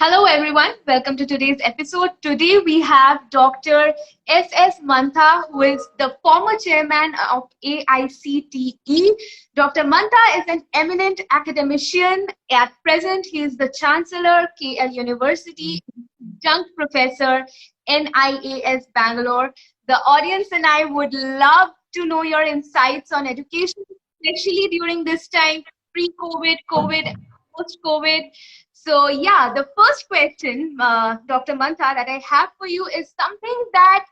Hello, everyone. Welcome to today's episode. Today we have Dr. S.S. Mantha, who is the former chairman of AICTE. Dr. Mantha is an eminent academician. At present, he is the Chancellor, KL University, Adjunct Professor, NIAS Bangalore. The audience and I would love to know your insights on education, especially during this time, pre-COVID, COVID, post-COVID. So, yeah, the first question, Dr. Mantha, that I have for you is something that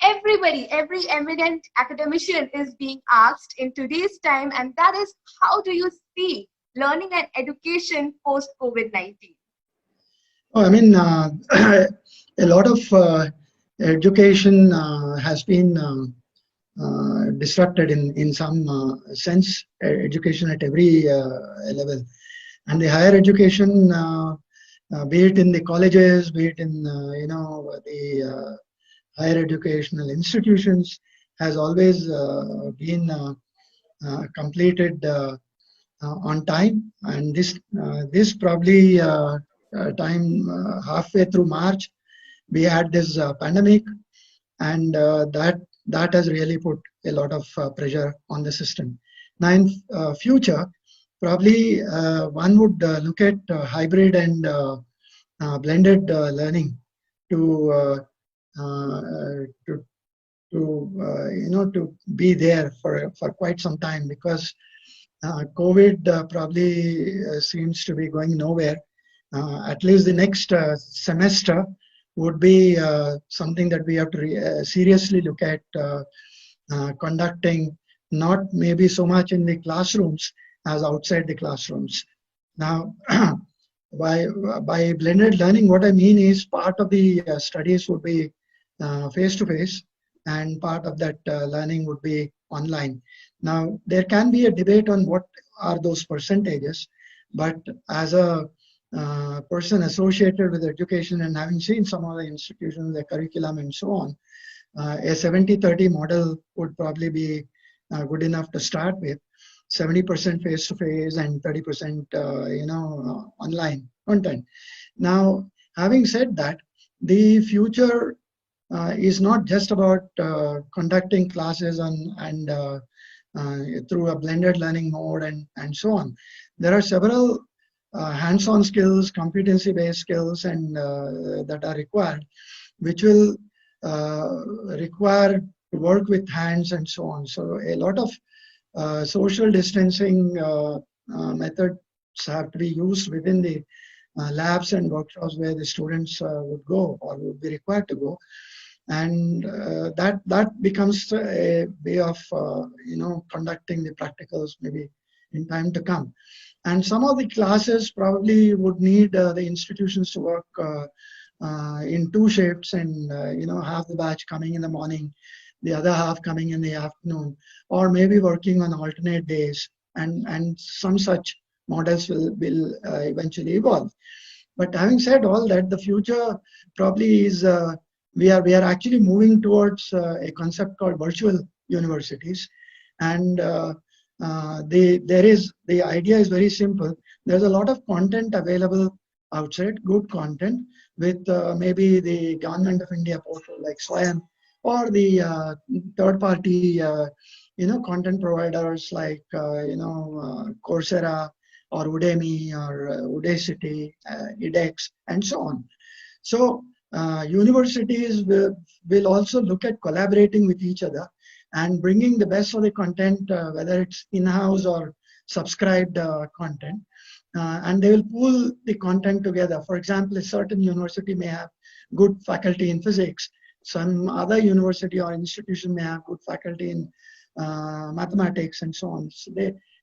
every eminent academician is being asked in today's time, and that is how do you see learning and education post COVID 19? Oh, I mean, a lot of education has been disrupted in some sense, education at every level. And the higher education, be it in the colleges, be it in, the higher educational institutions, has always been completed on time. And this probably time halfway through March, we had this pandemic, and that has really put a lot of pressure on the system. Now, in future, probably one would look at hybrid and blended learning to to to be there for quite some time, because COVID probably seems to be going nowhere. At least the next semester would be something that we have to seriously look at conducting, not maybe so much in the classrooms as outside the classrooms. Now, by blended learning, what I mean is part of the studies would be face-to-face, and part of that learning would be online. Now, there can be a debate on what are those percentages, but as a person associated with education and having seen some of the institutions, the curriculum and so on, a 70-30 model would probably be good enough to start with. 70% face-to-face and 30% online content. Now, having said that, the future is not just about conducting classes and through a blended learning mode and so on. There are several hands-on skills, competency-based skills, and that are required, which will require to work with hands and so on. So a lot of social distancing methods have to be used within the labs and workshops where the students would go or would be required to go, and that becomes a way of conducting the practicals maybe in time to come. And some of the classes probably would need the institutions to work in two shifts, and half the batch coming in the morning, the other half coming in the afternoon, or maybe working on alternate days, and some such models will eventually evolve. But having said all that, the future probably is we are actually moving towards a concept called virtual universities, and the idea is very simple. There's a lot of content available outside, good content, with maybe the Government of India portal like Swayam, or the third-party content providers like Coursera or Udemy or Udacity, edX, and so on. So universities will also look at collaborating with each other and bringing the best of the content, whether it's in-house or subscribed content, and they will pool the content together. For example, a certain university may have good faculty in physics. Some other university or institution may have good faculty in mathematics and so on. So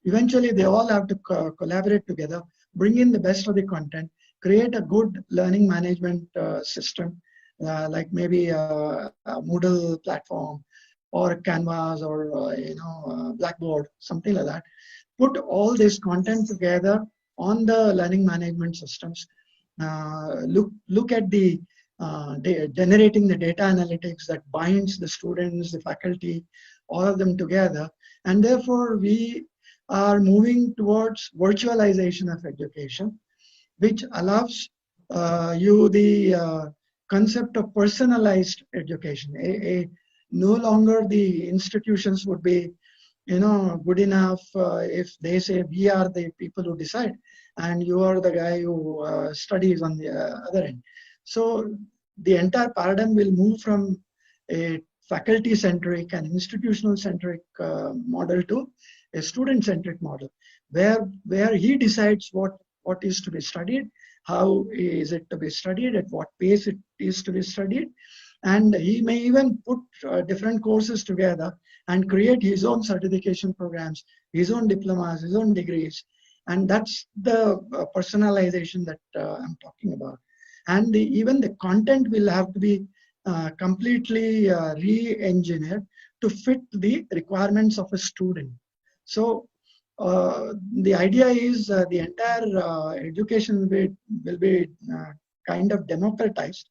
eventually they all have to collaborate together, bring in the best of the content, create a good learning management system, like maybe a Moodle platform or Canvas or Blackboard, something like that. Put all this content together on the learning management systems. Look at the generating the data analytics that binds the students, the faculty, all of them together. And therefore, we are moving towards virtualization of education, which allows the concept of personalized education. No longer the institutions would be, good enough if they say we are the people who decide, and you are the guy who studies on the other end. So the entire paradigm will move from a faculty-centric and institutional-centric model to a student-centric model, where he decides what is to be studied, how is it to be studied, at what pace it is to be studied, and he may even put different courses together and create his own certification programs, his own diplomas, his own degrees, and that's the personalization that I'm talking about. And even the content will have to be completely re-engineered to fit the requirements of a student. So the idea is the entire education will be kind of democratized,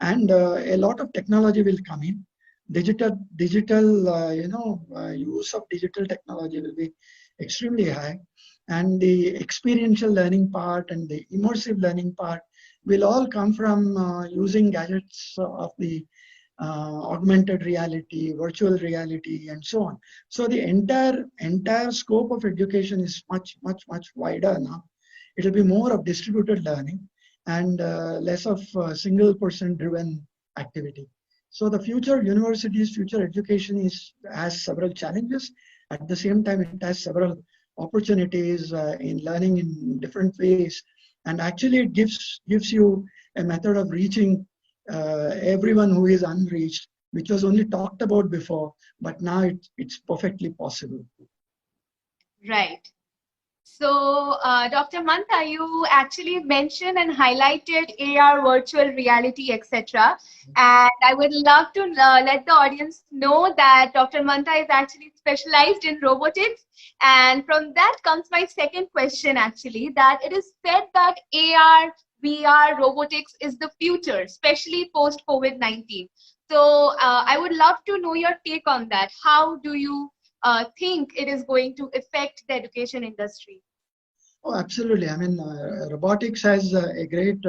and a lot of technology will come in. Digital use of digital technology will be extremely high, and the experiential learning part and the immersive learning part will all come from using gadgets of the augmented reality, virtual reality, and so on. So the entire scope of education is much wider now. It will be more of distributed learning and less of single person driven activity. So the future universities, future education has several challenges. At the same time, it has several opportunities in learning in different ways. And actually it gives you a method of reaching everyone who is unreached, which was only talked about before, but now it's perfectly possible. Right. So, Dr. Mantha, you actually mentioned and highlighted AR, virtual reality, etc. And I would love to let the audience know that Dr. Mantha is actually specialized in robotics. And from that comes my second question, actually, that it is said that AR, VR, robotics is the future, especially post-COVID-19. So, I would love to know your take on that. How do you think it is going to affect the education industry? Oh, absolutely. I mean, robotics has a great,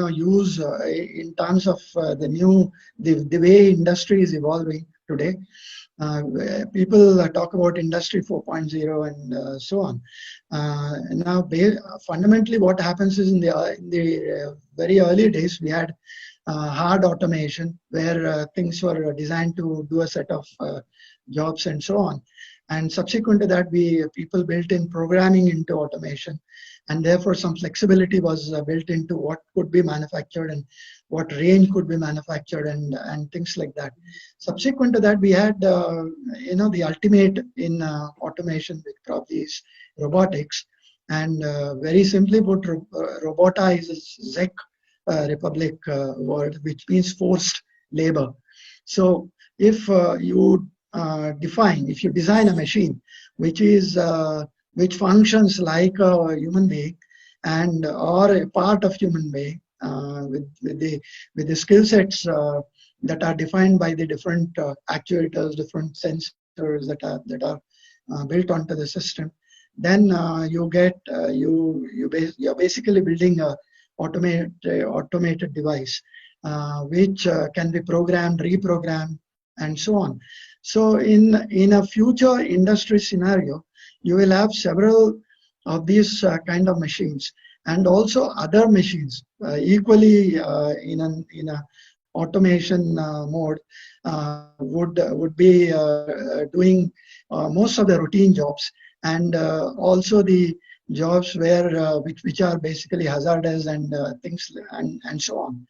use in terms of the way industry is evolving today. People talk about Industry 4.0 and so on. Now, fundamentally, what happens is in the very early days, we had hard automation where things were designed to do a set of jobs and so on. And subsequent to that, people built in programming into automation, and therefore some flexibility was built into what could be manufactured and what range could be manufactured and things like that. Subsequent to that, we had the ultimate in automation, which probably is robotics. And very simply put, robota is a Czech Republic word, which means forced labor. So if if you design a machine which functions like a human being and or a part of human being with the skill sets that are defined by the different actuators, different sensors that are built onto the system, then you're basically building a automated device which can be programmed, reprogrammed, and so on. So in a future industry scenario, you will have several of these kind of machines, and also other machines equally in a automation mode would be doing most of the routine jobs, and also the jobs which are basically hazardous and things and so on.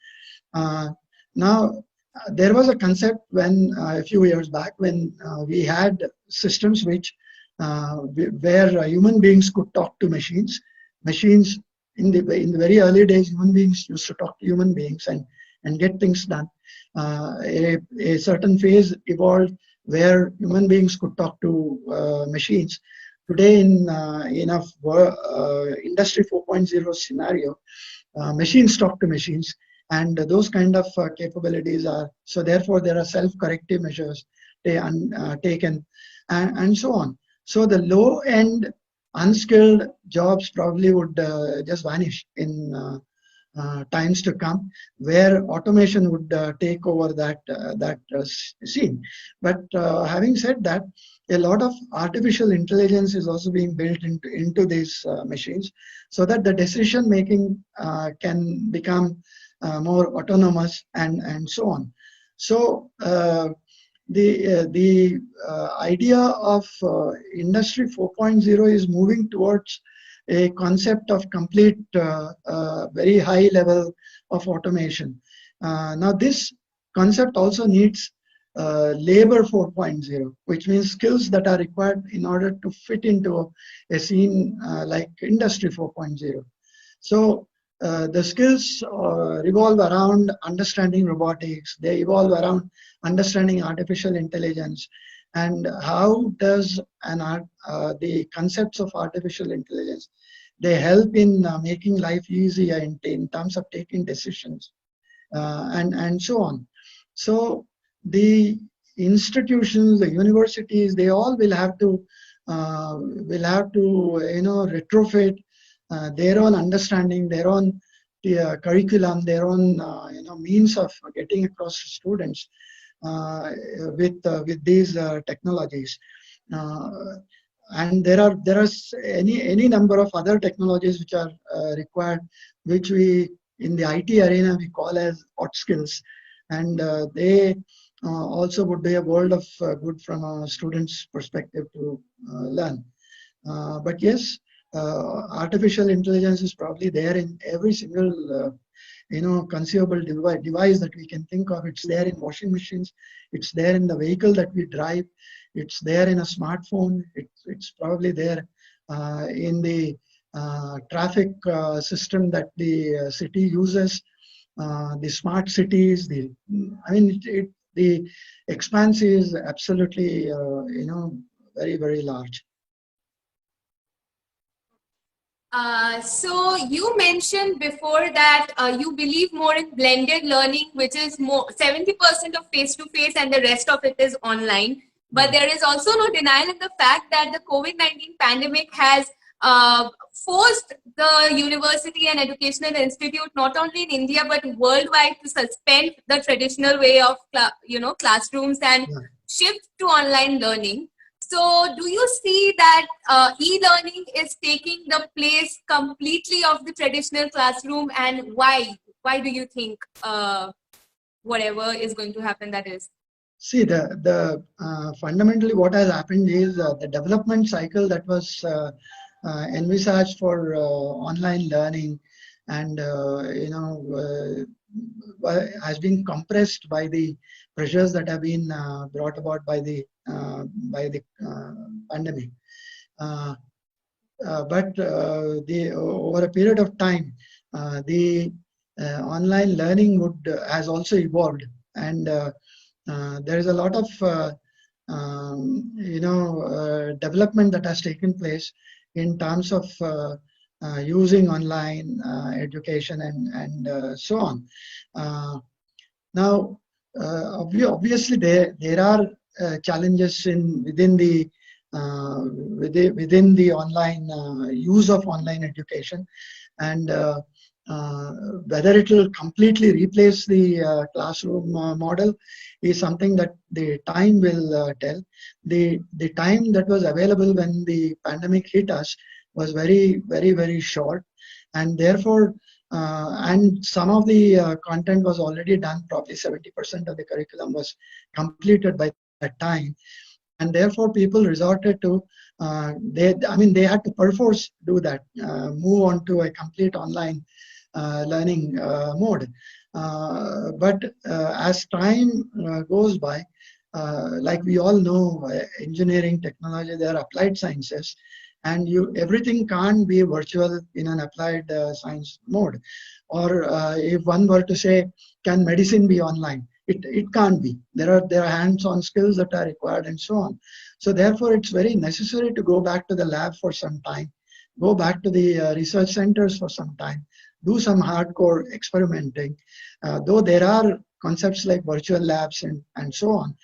Now, there was a concept when a few years back when we had systems where human beings could talk to machines. Machines in the very early days, human beings used to talk to human beings and get things done. A certain phase evolved where human beings could talk to machines. Today, in Industry 4.0 scenario, machines talk to machines, and those kind of capabilities are, so therefore there are self-corrective measures taken and so on. So the low end unskilled jobs probably would just vanish in times to come, where automation would take over that scene. But having said that, a lot of artificial intelligence is also being built into these machines, so that the decision making can become more autonomous and so on. So the idea of Industry 4.0 is moving towards a concept of complete very high level of automation. Now this concept also needs labor 4.0, which means skills that are required in order to fit into a scene like Industry 4.0. So the skills revolve around understanding robotics, they evolve around understanding artificial intelligence, and how does the concepts of artificial intelligence, they help in making life easier in terms of taking decisions and so on. So the institutions, the universities, they all will have to retrofit their own understanding, their own curriculum, their own means of getting across to students with these technologies. And there are any number of other technologies which are required, which we in the IT arena we call as hot skills, and they also would be a world of good from a student's perspective to learn. But yes, artificial intelligence is probably there in every single conceivable device that we can think of. It's there in washing machines, it's there in the vehicle that we drive, it's there in a smartphone, it's probably there in the traffic system that the city uses, the smart cities. The expanse is absolutely very, very large. So you mentioned before that you believe more in blended learning, which is more 70% of face-to-face and the rest of it is online. But there is also no denial in the fact that the COVID-19 pandemic has forced the university and educational institute, not only in India but worldwide, to suspend the traditional way of classrooms and shift to online learning. So do you see that e-learning is taking the place completely of the traditional classroom, and why? Why do you think whatever is going to happen, that is? See, the fundamentally what has happened is the development cycle that was envisaged for online learning and has been compressed by the pressures that have been brought about by the pandemic. But over a period of time, the online learning has also evolved, and there is a lot of development that has taken place in terms of using online education and so on. Now, obviously, there are challenges within the online use of online education, and whether it will completely replace the classroom model is something that the time will tell. The time that was available when the pandemic hit us was very, very, very short, and therefore and some of the content was already done. Probably 70% of the curriculum was completed by that time, and therefore people resorted to they had to perforce do that, move on to a complete online learning mode. But as time goes by, like we all know, engineering, technology, they are applied sciences, and everything can't be virtual in an applied science mode. Or if one were to say, can medicine be online? It can't be. There are hands-on skills that are required and so on. So therefore, it's very necessary to go back to the lab for some time, go back to the research centers for some time, do some hardcore experimenting, though there are concepts like virtual labs and so on,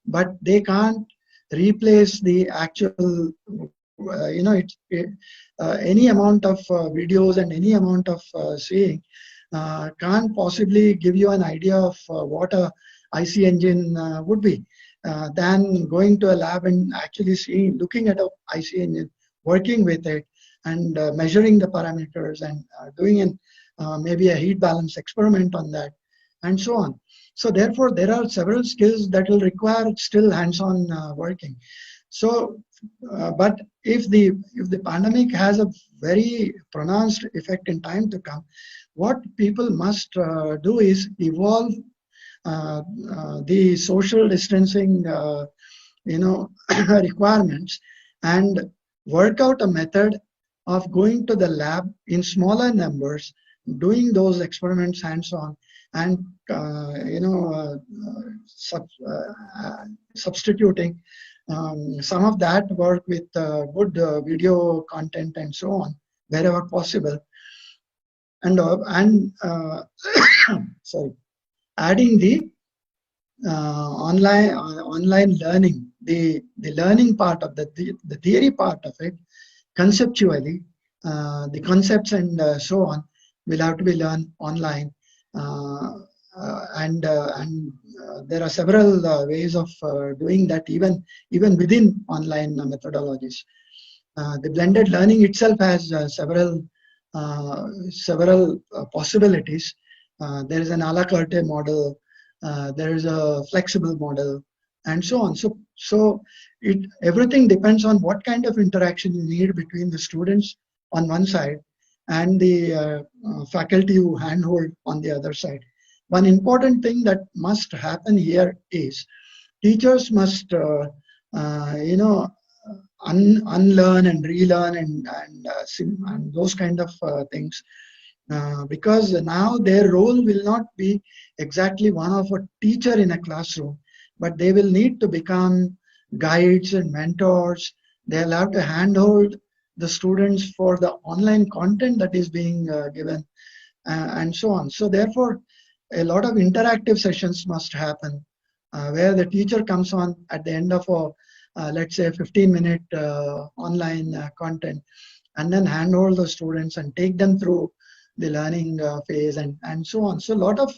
but they can't replace the actual any amount of videos and any amount of seeing can't possibly give you an idea of what a IC engine would be. Than going to a lab and actually looking at a IC engine, working with it, and measuring the parameters, and doing maybe a heat balance experiment on that, and so on. So therefore, there are several skills that will require still hands-on working. So, but if the pandemic has a very pronounced effect in time to come, what people must do is evolve the social distancing, requirements, and work out a method of going to the lab in smaller numbers, doing those experiments hands-on, and substituting some of that work with good video content and so on wherever possible, and sorry, adding the online learning, the learning part of the theory part of it, conceptually, the concepts and so on will have to be learned online, and there are several ways of doing that, even within online methodologies. The blended learning itself has several possibilities. There is an a la carte model, there is a flexible model, and so on. So everything depends on what kind of interaction you need between the students on one side and the faculty who handhold on the other side. One important thing that must happen here is teachers must unlearn and relearn and those kind of things, because now their role will not be exactly one of a teacher in a classroom, but they will need to become guides and mentors. They'll have to handhold the students for the online content that is being given, and so on. So therefore, a lot of interactive sessions must happen, where the teacher comes on at the end of a let's say 15-minute online content, and then handhold the students and take them through the learning phase, and so on. So a lot of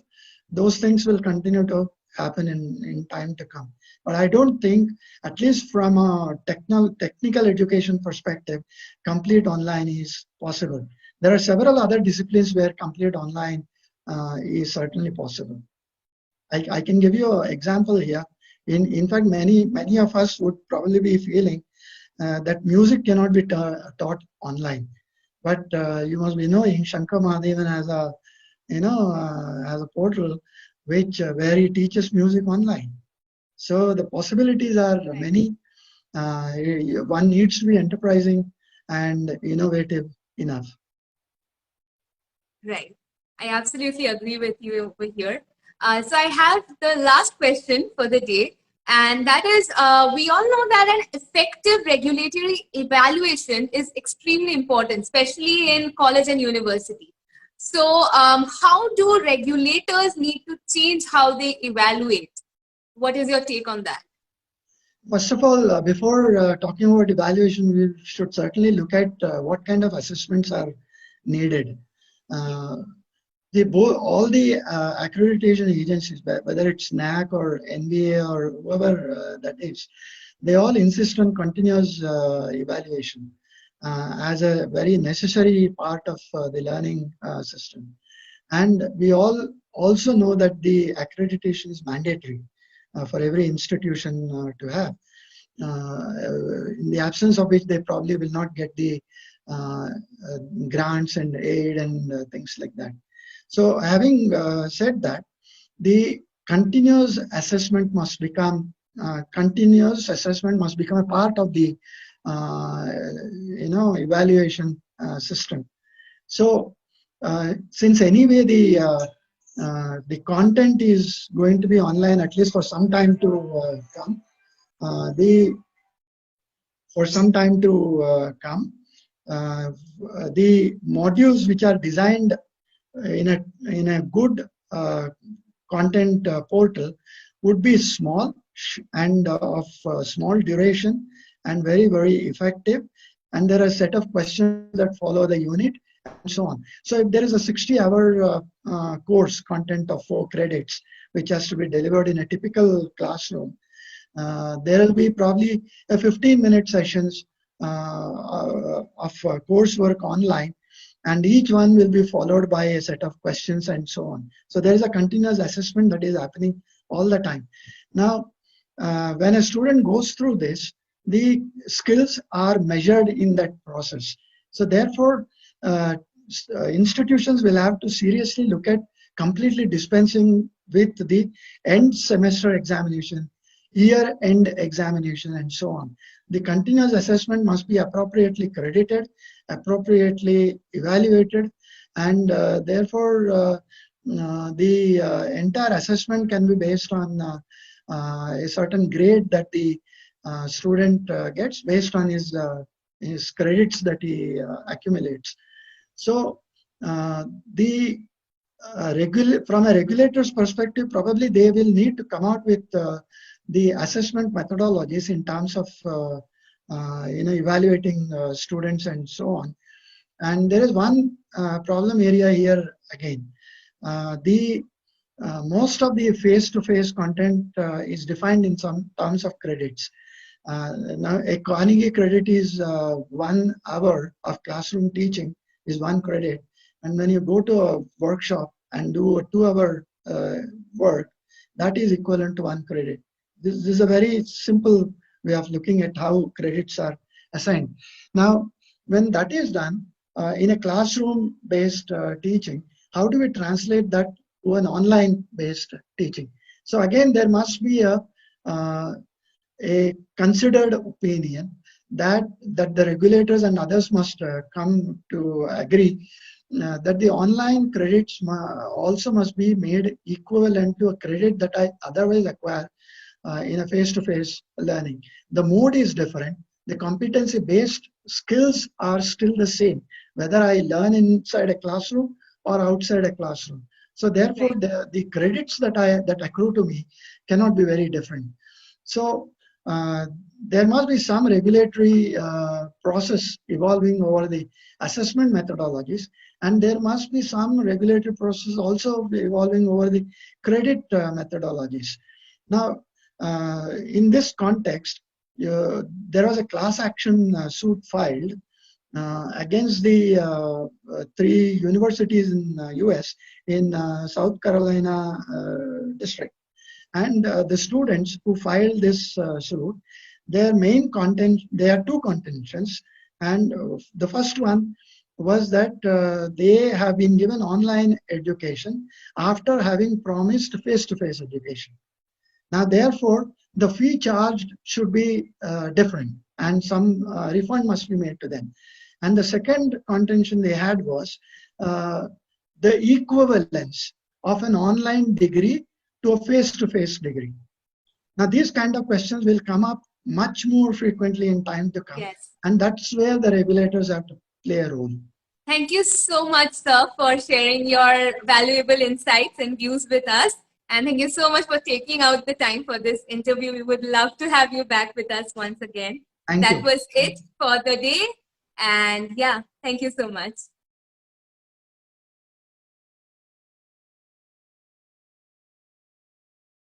those things will continue to happen in time to come. But I don't think, at least from a technical education perspective, complete online is possible. There are several other disciplines where complete online is certainly possible. I can give you an example here. In fact, many of us would probably be feeling that music cannot be taught online. But you must be knowing Shankar Mahadevan has a has a portal where he teaches music online. So the possibilities are many. One needs to be enterprising and innovative enough. Right. I absolutely agree with you over here. So I have the last question for the day, and that is, we all know that an effective regulatory evaluation is extremely important, especially in college and university. So how do regulators need to change how they evaluate? What is your take on that? First of all, before talking about evaluation, we should certainly look at what kind of assessments are needed. All the accreditation agencies, whether it's NAAC or NBA or whoever that is, they all insist on continuous evaluation as a very necessary part of the learning system. And we all also know that the accreditation is mandatory for every institution to have. In the absence of which they probably will not get the grants and aid and things like that. So having said that, the continuous assessment must become a part of the evaluation system. So since anyway the content is going to be online at least for some time to come, the modules which are designed in a good content portal would be small and of small duration and very, very effective. And there are a set of questions that follow the unit and so on. So if there is a 60-hour course content of 4 credits, which has to be delivered in a typical classroom, there will be probably a 15-minute sessions of coursework online, and each one will be followed by a set of questions and so on. So there is a continuous assessment that is happening all the time. Now, when a student goes through this, the skills are measured in that process. So therefore, institutions will have to seriously look at completely dispensing with the end semester examination, year-end examination, and so on. The continuous assessment must be appropriately credited, appropriately evaluated, and therefore the entire assessment can be based on a certain grade that the student gets based on his credits that he accumulates. So the from a regulator's perspective, probably they will need to come out with the assessment methodologies in terms of evaluating students and so on. And there is one problem area here again. Most of the face-to-face content is defined in some terms of credits. Now, a Carnegie credit is 1 hour of classroom teaching is 1 credit. And when you go to a workshop and do a 2-hour work, that is equivalent to 1 credit. This is a very simple way of looking at how credits are assigned. Now, when that is done in a classroom-based teaching, how do we translate that to an online-based teaching? So again, there must be a considered opinion that the regulators and others must come to agree that the online credits also must be made equivalent to a credit that I otherwise acquire in a face-to-face learning. The mode is different. The competency-based skills are still the same, whether I learn inside a classroom or outside a classroom. So therefore, the credits that accrue to me cannot be very different. So there must be some regulatory process evolving over the assessment methodologies, and there must be some regulatory process also evolving over the credit methodologies. Now, in this context, there was a class action suit filed against the 3 universities in US in South Carolina district. And the students who filed this suit, their main content, there are 2 contentions. And the first one was that they have been given online education after having promised face-to-face education. Now, therefore, the fee charged should be different, and some refund must be made to them. And the second contention they had was the equivalence of an online degree to a face-to-face degree. Now, these kind of questions will come up much more frequently in time to come. Yes. And that's where the regulators have to play a role. Thank you so much, sir, for sharing your valuable insights and views with us. And thank you so much for taking out the time for this interview. We would love to have you back with us once again. Thank you. That was it for the day. And yeah, thank you so much.